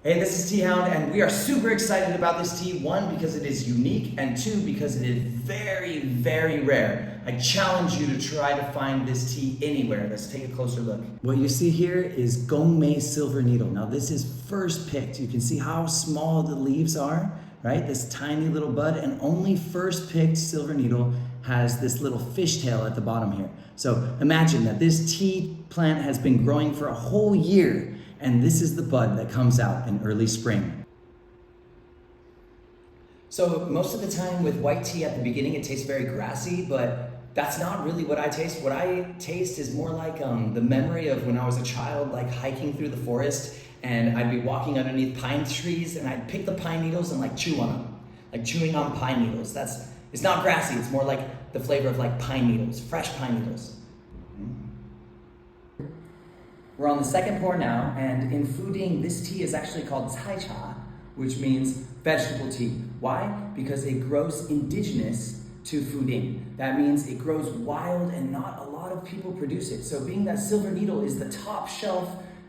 Hey, this is Tea Hound, and we are super excited about this tea. One, because it is unique, and two, because it is very, very rare. I challenge you to try to find this tea anywhere. Let's take a closer look. What you see here is Gongmei silver needle. Now this is first picked. You can see how small the leaves are, right? This tiny little bud, and only first picked silver needle has this little fishtail at the bottom here. So imagine that this tea plant has been growing for a whole year, and this is the bud that comes out in early spring. So most of the time with white tea at the beginning, it tastes very grassy, but that's not really what I taste. What I taste is more like the memory of when I was a child, like hiking through the forest, and I'd be walking underneath pine trees, and I'd pick the pine needles and like chew on them, like chewing on pine needles. It's not grassy, it's more like the flavor of like pine needles, fresh pine needles. We're on the second pour now, and in Fuding, this tea is actually called cai cha, which means vegetable tea. Why? Because it grows indigenous to Fuding. That means it grows wild and not a lot of people produce it. So being that silver needle is the top shelf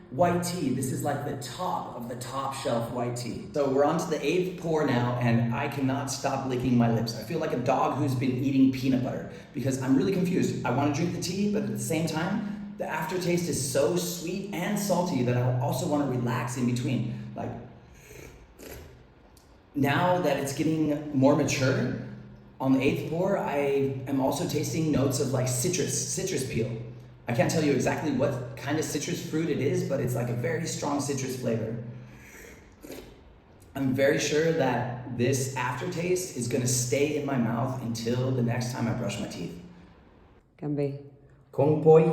white tea, this is like the top of the top shelf white tea. So we're on to the 8th pour now, and I cannot stop licking my lips. I feel like a dog who's been eating peanut butter because I'm really confused. I want to drink the tea, but at the same time, the aftertaste is so sweet and salty that I also want to relax in between. Like, now that it's getting more mature, on the 8th pour, I am also tasting notes of like citrus peel. I can't tell you exactly what kind of citrus fruit it is, but it's like a very strong citrus flavor. I'm very sure that this aftertaste is gonna stay in my mouth until the next time I brush my teeth. Gongmei. Gongmei.